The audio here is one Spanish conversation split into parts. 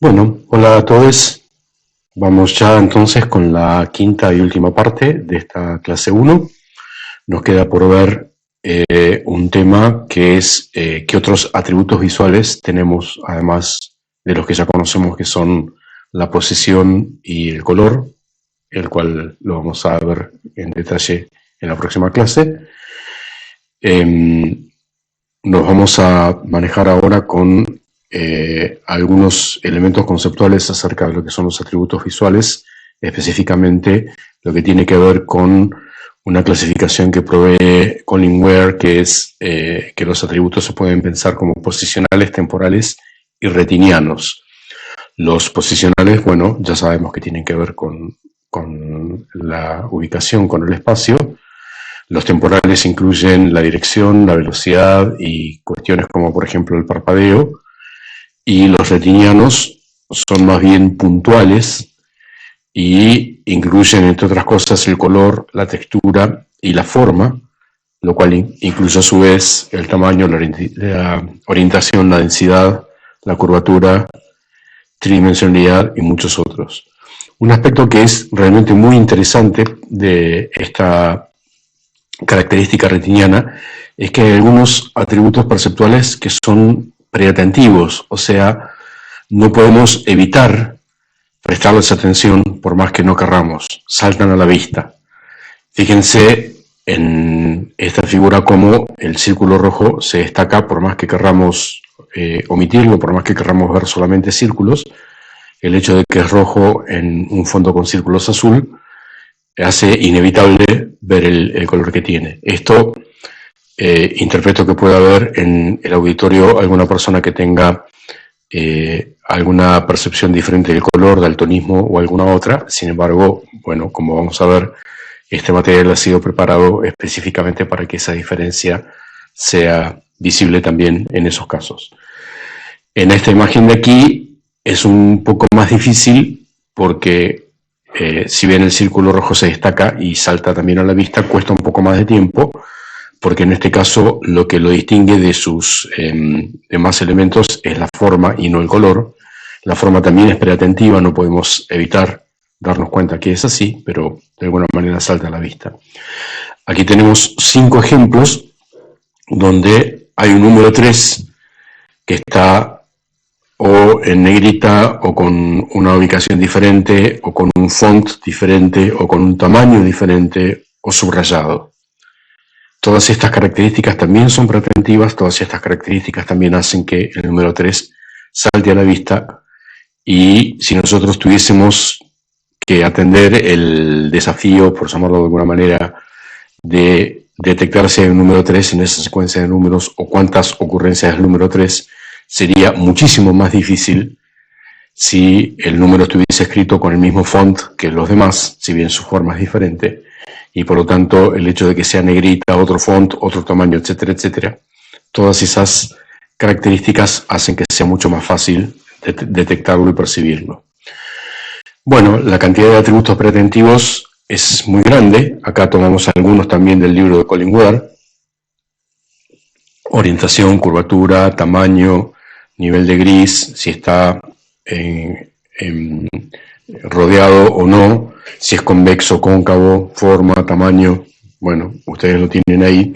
Bueno, hola a todos. Vamos ya entonces con la quinta y última parte de esta clase 1. Nos queda por ver un tema que es qué otros atributos visuales tenemos, además de los que ya conocemos, que son la posición y el color, el cual lo vamos a ver en detalle en la próxima clase. Nos vamos a manejar ahora con algunos elementos conceptuales acerca de lo que son los atributos visuales, específicamente lo que tiene que ver con una clasificación que provee Colin Ware, que es que los atributos se pueden pensar como posicionales, temporales y retinianos. Los posicionales, bueno, ya sabemos que tienen que ver con la ubicación, con el espacio. Los temporales incluyen la dirección, la velocidad y cuestiones como, por ejemplo, el parpadeo. Y los retinianos son más bien puntuales y incluyen, entre otras cosas, el color, la textura y la forma, lo cual incluye a su vez el tamaño, la orientación, la densidad, la curvatura, tridimensionalidad y muchos otros. Un aspecto que es realmente muy interesante de esta característica retiniana es que hay algunos atributos perceptuales que son preatentivos, o sea, no podemos evitar prestarles atención por más que no querramos, saltan a la vista. Fíjense en esta figura cómo el círculo rojo se destaca por más que querramos omitirlo, por más que queramos ver solamente círculos. El hecho de que es rojo en un fondo con círculos azul hace inevitable ver el color que tiene. Esto interpreto que pueda haber en el auditorio alguna persona que tenga alguna percepción diferente del color, daltonismo o alguna otra. Sin embargo, bueno, como vamos a ver, este material ha sido preparado específicamente para que esa diferencia sea visible también en esos casos. En esta imagen de aquí es un poco más difícil porque si bien el círculo rojo se destaca y salta también a la vista, cuesta un poco más de tiempo, porque en este caso lo que lo distingue de sus demás elementos es la forma y no el color. La forma también es preatentiva, no podemos evitar darnos cuenta que es así, pero de alguna manera salta a la vista. Aquí tenemos 5 ejemplos donde hay un número 3 que está o en negrita, o con una ubicación diferente, o con un font diferente, o con un tamaño diferente, o subrayado. Todas estas características también son preatentivas, todas estas características también hacen que el número 3 salte a la vista, y si nosotros tuviésemos que atender el desafío, por llamarlo de alguna manera, de detectar si hay un número 3 en esa secuencia de números o cuántas ocurrencias del número 3, sería muchísimo más difícil si el número estuviese escrito con el mismo font que los demás, si bien su forma es diferente, y por lo tanto el hecho de que sea negrita, otro font, otro tamaño, etcétera, etcétera, todas esas características hacen que sea mucho más fácil detectarlo y percibirlo. Bueno, la cantidad de atributos preatentivos es muy grande. Acá tomamos algunos también del libro de Colin Ware: orientación, curvatura, tamaño, nivel de gris, si está rodeado o no, si es convexo, cóncavo, forma, tamaño. Bueno, ustedes lo tienen ahí.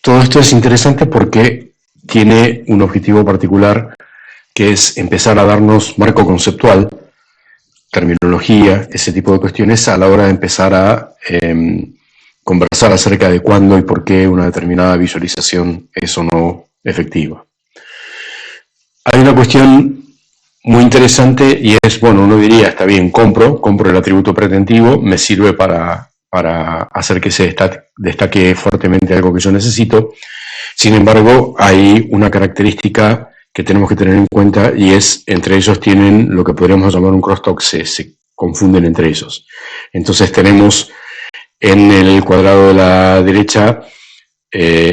Todo esto es interesante porque tiene un objetivo particular, que es empezar a darnos marco conceptual, terminología, ese tipo de cuestiones a la hora de empezar a conversar acerca de cuándo y por qué una determinada visualización es o no efectiva. Hay una cuestión muy interesante y es, bueno, uno diría, está bien, compro el atributo preatentivo, me sirve para hacer que se destaque fuertemente algo que yo necesito. Sin embargo, hay una característica que tenemos que tener en cuenta, y es, entre ellos tienen lo que podríamos llamar un crosstalk, se confunden entre ellos. Entonces tenemos en el cuadrado de la derecha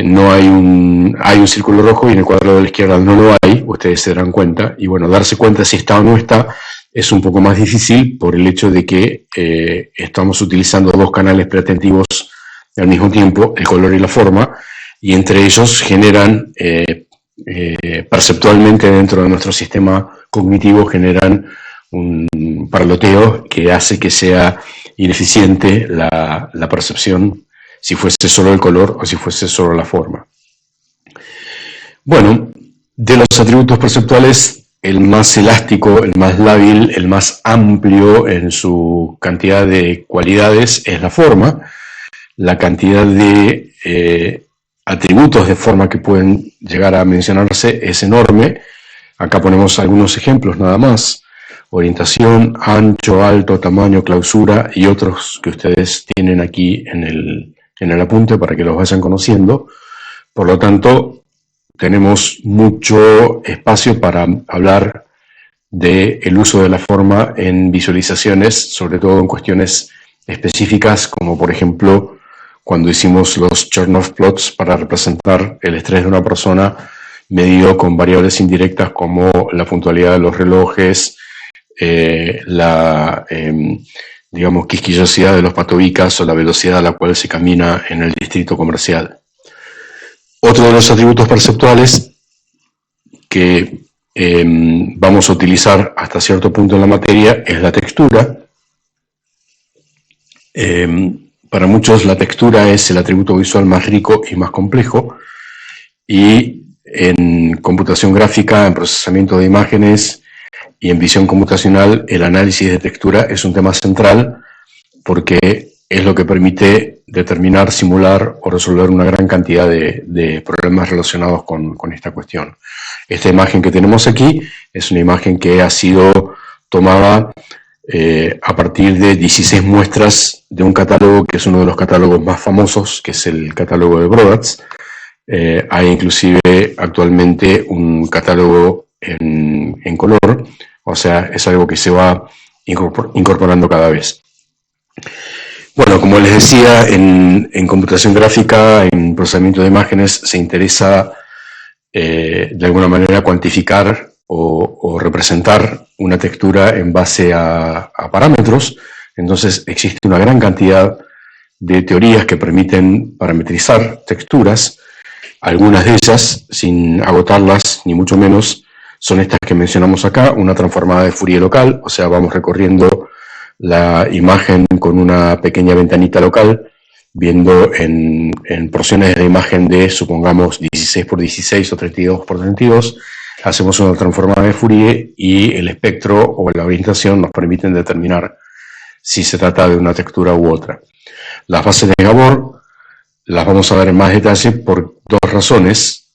no hay un círculo rojo, y en el cuadrado de la izquierda no lo hay, ustedes se darán cuenta, y bueno, darse cuenta si está o no está es un poco más difícil por el hecho de que estamos utilizando dos canales preatentivos al mismo tiempo, el color y la forma, y entre ellos generan perceptualmente dentro de nuestro sistema cognitivo generan un parloteo que hace que sea ineficiente la percepción si fuese solo el color o si fuese solo la forma. Bueno, de los atributos perceptuales, el más elástico, el más lábil, el más amplio en su cantidad de cualidades es la forma. La cantidad de atributos de forma que pueden llegar a mencionarse es enorme. Acá ponemos algunos ejemplos nada más. Orientación, ancho, alto, tamaño, clausura y otros que ustedes tienen aquí en el apunte para que los vayan conociendo. Por lo tanto, tenemos mucho espacio para hablar del uso de la forma en visualizaciones, sobre todo en cuestiones específicas, como por ejemplo cuando hicimos los Chernoff plots para representar el estrés de una persona medido con variables indirectas como la puntualidad de los relojes, digamos, quisquillosidad de los patobicas o la velocidad a la cual se camina en el distrito comercial. Otro de los atributos perceptuales que vamos a utilizar hasta cierto punto en la materia es la textura. Para muchos la textura es el atributo visual más rico y más complejo, y en computación gráfica, en procesamiento de imágenes y en visión computacional, el análisis de textura es un tema central porque es lo que permite determinar, simular o resolver una gran cantidad de problemas relacionados con esta cuestión. Esta imagen que tenemos aquí es una imagen que ha sido tomada a partir de 16 muestras de un catálogo que es uno de los catálogos más famosos, que es el catálogo de Brodatz. Hay inclusive actualmente un catálogo en color, o sea, es algo que se va incorporando cada vez. Bueno, como les decía, en computación gráfica, en procesamiento de imágenes, se interesa de alguna manera cuantificar o representar una textura en base a parámetros. Entonces existe una gran cantidad de teorías que permiten parametrizar texturas. Algunas de ellas, sin agotarlas ni mucho menos, son estas que mencionamos acá, una transformada de Fourier local, o sea, vamos recorriendo la imagen con una pequeña ventanita local, viendo en porciones de la imagen de, supongamos, 16 por 16 o 32 por 32, hacemos una transformada de Fourier y el espectro o la orientación nos permiten determinar si se trata de una textura u otra. Las bases de Gabor las vamos a ver en más detalle por dos razones.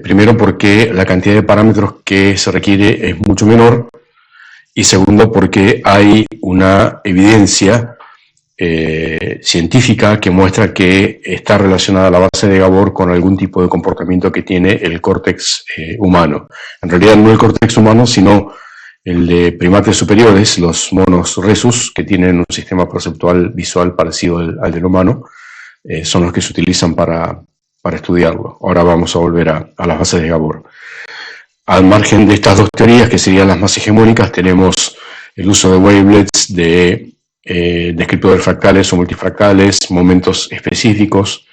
Primero, porque la cantidad de parámetros que se requiere es mucho menor, y segundo, porque hay una evidencia científica que muestra que está relacionada la base de Gabor con algún tipo de comportamiento que tiene el córtex humano. En realidad no el córtex humano, sino el de primates superiores, los monos rhesus, que tienen un sistema perceptual visual parecido al del humano, son los que se utilizan para estudiarlo. Ahora vamos a volver a las bases de Gabor. Al margen de estas dos teorías, que serían las más hegemónicas, tenemos el uso de wavelets, de descriptores fractales o multifractales, momentos específicos,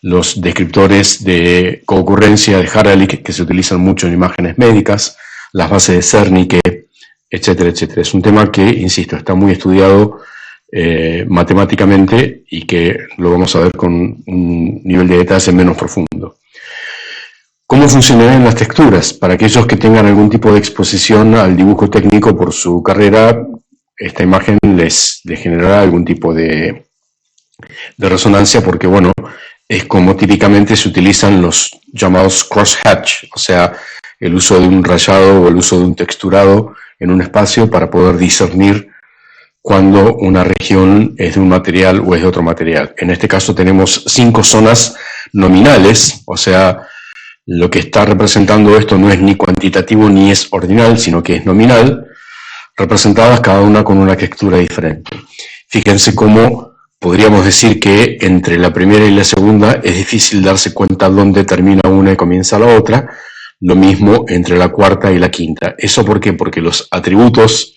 los descriptores de coocurrencia de Haralick, que se utilizan mucho en imágenes médicas, las bases de Zernike, etcétera, etcétera. Es un tema que, insisto, está muy estudiado matemáticamente y que lo vamos a ver con un nivel de detalle menos profundo. ¿Cómo funcionarán las texturas? Para aquellos que tengan algún tipo de exposición al dibujo técnico por su carrera, esta imagen les generará algún tipo de resonancia, porque, bueno, es como típicamente se utilizan los llamados crosshatch, o sea, el uso de un rayado o el uso de un texturado en un espacio para poder discernir cuando una región es de un material o es de otro material. En este caso tenemos 5 zonas nominales, o sea, lo que está representando esto no es ni cuantitativo ni es ordinal, sino que es nominal, representadas cada una con una textura diferente. Fíjense cómo podríamos decir que entre la primera y la segunda es difícil darse cuenta dónde termina una y comienza la otra, lo mismo entre la cuarta y la quinta. ¿Eso por qué? Porque los atributos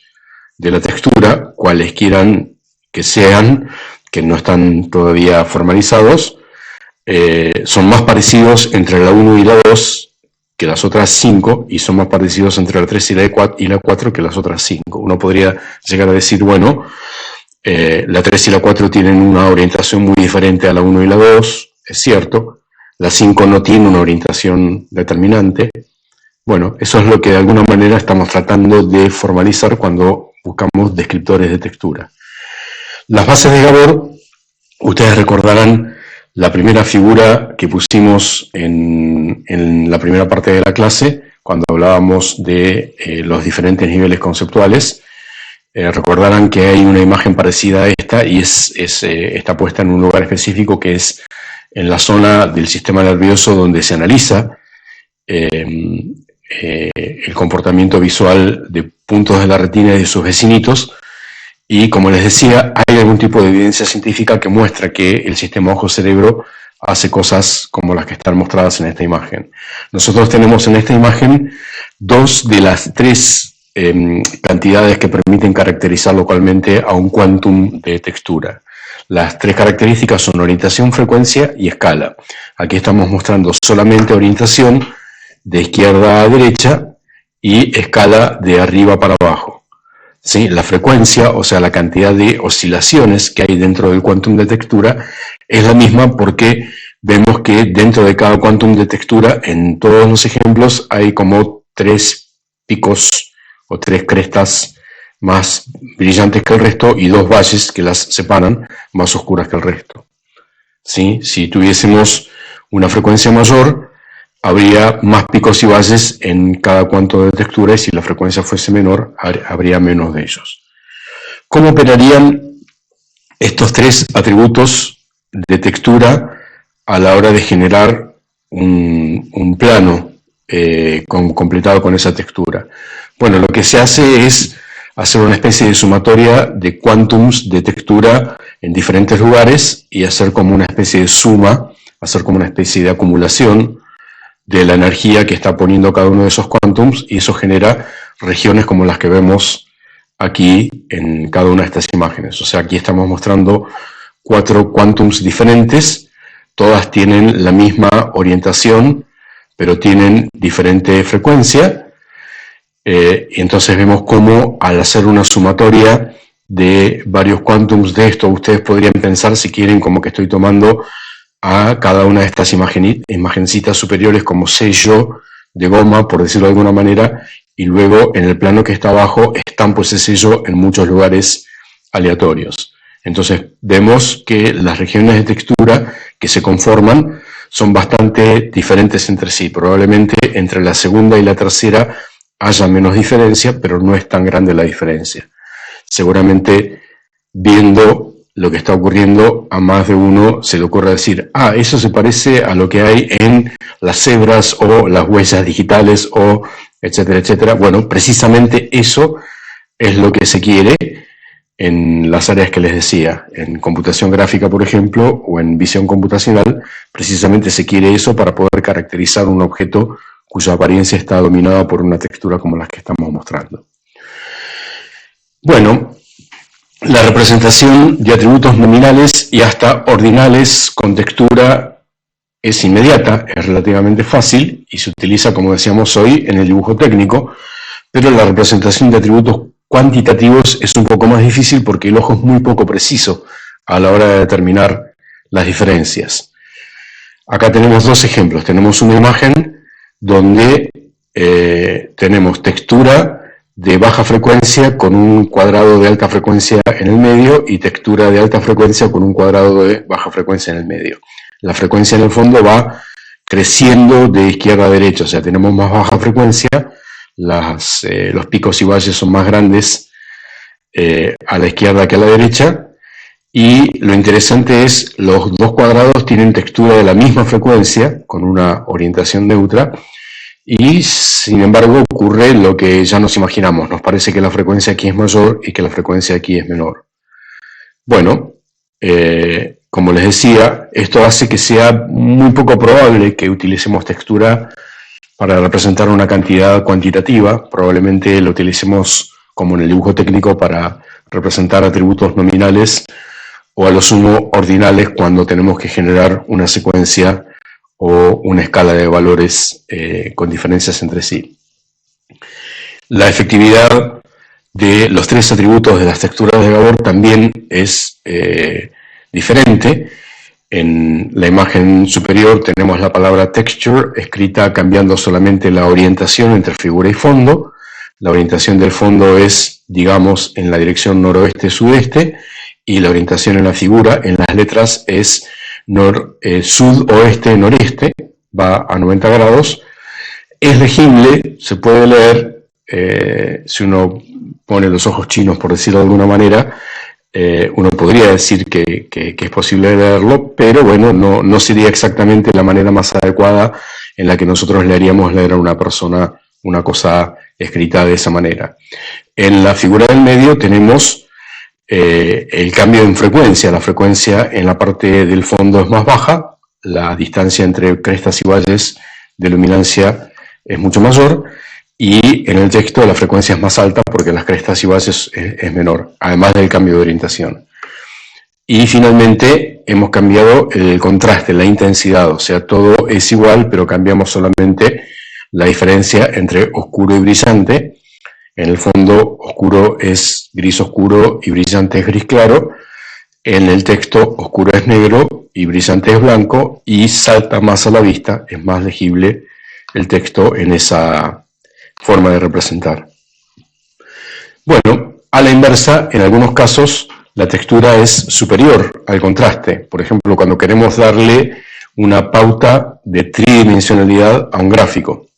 de la textura, cuales quieran que sean, que no están todavía formalizados, son más parecidos entre la 1 y la 2 que las otras 5 y son más parecidos entre la 3 y la 4 que las otras 5. Uno podría llegar a decir, bueno, la 3 y la 4 tienen una orientación muy diferente a la 1 y la 2, es cierto. La 5 no tiene una orientación determinante. Bueno, eso es lo que de alguna manera estamos tratando de formalizar cuando buscamos descriptores de textura. Las bases de Gabor, ustedes recordarán la primera figura que pusimos en la primera parte de la clase, cuando hablábamos de los diferentes niveles conceptuales. Recordarán que hay una imagen parecida a esta y está puesta en un lugar específico que es en la zona del sistema nervioso donde se analiza el comportamiento visual de puntos de la retina y de sus vecinitos. Y como les decía, hay algún tipo de evidencia científica que muestra que el sistema ojo-cerebro hace cosas como las que están mostradas en esta imagen. Nosotros tenemos en esta imagen 2 de las 3 cantidades que permiten caracterizar localmente a un quantum de textura. Las 3 características son orientación, frecuencia y escala. Aquí estamos mostrando solamente orientación de izquierda a derecha y escala de arriba para abajo. ¿Sí? La frecuencia, o sea, la cantidad de oscilaciones que hay dentro del quantum de textura, es la misma porque vemos que dentro de cada quantum de textura, en todos los ejemplos, hay como 3 picos o 3 crestas más brillantes que el resto y 2 valles que las separan, más oscuras que el resto. ¿Sí? Si tuviésemos una frecuencia mayor, habría más picos y valles en cada quantum de textura, y si la frecuencia fuese menor, habría menos de ellos. ¿Cómo operarían estos 3 atributos de textura a la hora de generar un plano completado con esa textura? Bueno, lo que se hace es hacer una especie de sumatoria de quantums de textura en diferentes lugares y hacer como una especie de suma, hacer como una especie de acumulación de la energía que está poniendo cada uno de esos quantums, y eso genera regiones como las que vemos aquí en cada una de estas imágenes. O sea, aquí estamos mostrando 4 quantums diferentes, todas tienen la misma orientación, pero tienen diferente frecuencia. Y entonces vemos cómo al hacer una sumatoria de varios quantums de esto, ustedes podrían pensar, si quieren, como que estoy tomando a cada una de estas imagencitas superiores como sello de goma, por decirlo de alguna manera, y luego en el plano que está abajo estampo ese sello en muchos lugares aleatorios. Entonces vemos que las regiones de textura que se conforman son bastante diferentes entre sí. Probablemente entre la segunda y la tercera haya menos diferencia, pero no es tan grande la diferencia. Seguramente, viendo lo que está ocurriendo, a más de uno se le ocurre decir, ah, eso se parece a lo que hay en las cebras o las huellas digitales o etcétera, etcétera. Bueno, precisamente eso es lo que se quiere en las áreas que les decía, en computación gráfica, por ejemplo, o en visión computacional. Precisamente se quiere eso para poder caracterizar un objeto cuya apariencia está dominada por una textura como las que estamos mostrando. Bueno, la representación de atributos nominales y hasta ordinales con textura es inmediata, es relativamente fácil y se utiliza, como decíamos hoy, en el dibujo técnico, pero la representación de atributos cuantitativos es un poco más difícil porque el ojo es muy poco preciso a la hora de determinar las diferencias. Acá tenemos 2 ejemplos. Tenemos una imagen donde tenemos textura de baja frecuencia con un cuadrado de alta frecuencia en el medio y textura de alta frecuencia con un cuadrado de baja frecuencia en el medio. La frecuencia en el fondo va creciendo de izquierda a derecha, o sea, tenemos más baja frecuencia, los picos y valles son más grandes a la izquierda que a la derecha, y lo interesante es los 2 cuadrados tienen textura de la misma frecuencia, con una orientación neutra, y sin embargo ocurre lo que ya nos imaginamos, nos parece que la frecuencia aquí es mayor y que la frecuencia aquí es menor. Bueno, como les decía, esto hace que sea muy poco probable que utilicemos textura para representar una cantidad cuantitativa. Probablemente lo utilicemos como en el dibujo técnico para representar atributos nominales o a lo sumo ordinales cuando tenemos que generar una secuencia o una escala de valores con diferencias entre sí. La efectividad de los tres atributos de las texturas de Gabor también es diferente. En la imagen superior tenemos la palabra texture escrita cambiando solamente la orientación entre figura y fondo. La orientación del fondo es, digamos, en la dirección noroeste-sudeste, y la orientación en la figura, en las letras, es sudoeste-noreste, va a 90 grados. Es legible, se puede leer, si uno pone los ojos chinos, por decirlo de alguna manera, uno podría decir que es posible leerlo, pero bueno, no sería exactamente la manera más adecuada en la que nosotros le haríamos leer a una persona una cosa escrita de esa manera. En la figura del medio tenemos el cambio en frecuencia. La frecuencia en la parte del fondo es más baja, la distancia entre crestas y valles de luminancia es mucho mayor, y en el texto la frecuencia es más alta porque las crestas y valles es menor, además del cambio de orientación. Y finalmente hemos cambiado el contraste, la intensidad, o sea, todo es igual, pero cambiamos solamente la diferencia entre oscuro y brillante. En el fondo, oscuro es gris oscuro y brillante es gris claro. En el texto, oscuro es negro y brillante es blanco, y salta más a la vista, es más legible el texto en esa forma de representar. Bueno, a la inversa, en algunos casos, la textura es superior al contraste. Por ejemplo, cuando queremos darle una pauta de tridimensionalidad a un gráfico.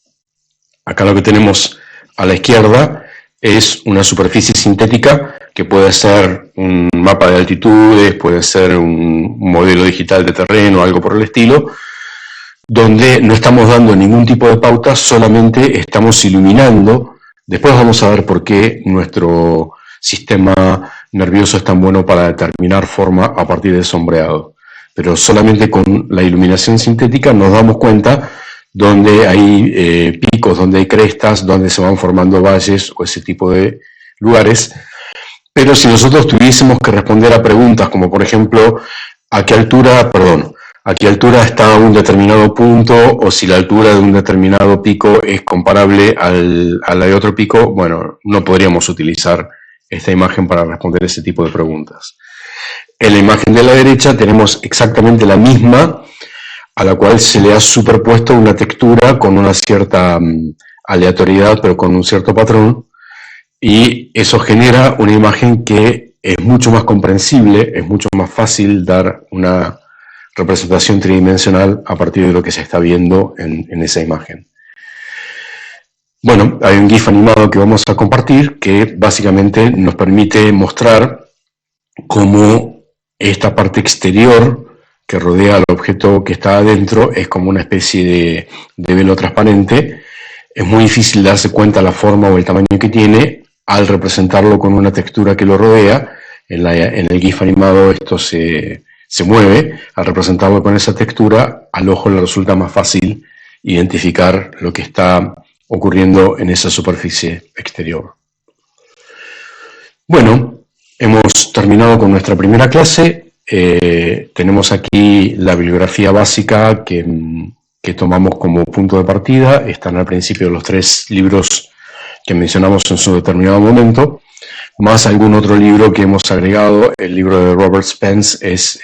Acá lo que tenemos a la izquierda es una superficie sintética que puede ser un mapa de altitudes, puede ser un modelo digital de terreno, algo por el estilo, donde no estamos dando ningún tipo de pauta, solamente estamos iluminando. Después vamos a ver por qué nuestro sistema nervioso es tan bueno para determinar forma a partir del sombreado. Pero solamente con la iluminación sintética nos damos cuenta donde hay picos, donde hay crestas, donde se van formando valles o ese tipo de lugares. Pero si nosotros tuviésemos que responder a preguntas como, por ejemplo, ¿a qué altura está un determinado punto? O si la altura de un determinado pico es comparable a la de otro pico, bueno, no podríamos utilizar esta imagen para responder ese tipo de preguntas. En la imagen de la derecha tenemos exactamente la misma, a la cual se le ha superpuesto una textura con una cierta aleatoriedad, pero con un cierto patrón, y eso genera una imagen que es mucho más comprensible, es mucho más fácil dar una representación tridimensional a partir de lo que se está viendo en esa imagen. Bueno, hay un GIF animado que vamos a compartir que básicamente nos permite mostrar cómo esta parte exterior que rodea al objeto que está adentro es como una especie de velo transparente. Es muy difícil darse cuenta la forma o el tamaño que tiene al representarlo con una textura que lo rodea. En el GIF animado esto se mueve. Al representarlo con esa textura, al ojo le resulta más fácil identificar lo que está ocurriendo en esa superficie exterior. Bueno, hemos terminado con nuestra primera clase. Tenemos aquí la bibliografía básica que tomamos como punto de partida. Están al principio los 3 libros que mencionamos en su determinado momento, más algún otro libro que hemos agregado. El libro de Robert Spence es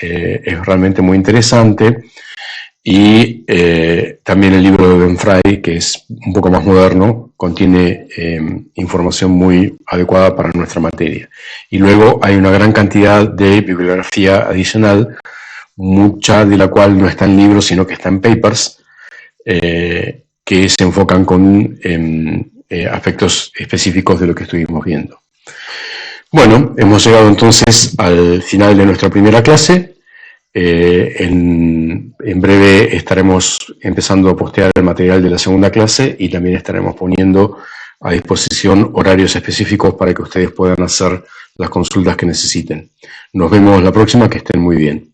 realmente muy interesante, y también el libro de Ben Fry, que es un poco más moderno, contiene información muy adecuada para nuestra materia. Y luego hay una gran cantidad de bibliografía adicional, mucha de la cual no está en libros, sino que está en papers, que se enfocan con aspectos específicos de lo que estuvimos viendo. Bueno, hemos llegado entonces al final de nuestra primera clase. En breve estaremos empezando a postear el material de la segunda clase, y también estaremos poniendo a disposición horarios específicos para que ustedes puedan hacer las consultas que necesiten. Nos vemos la próxima, que estén muy bien.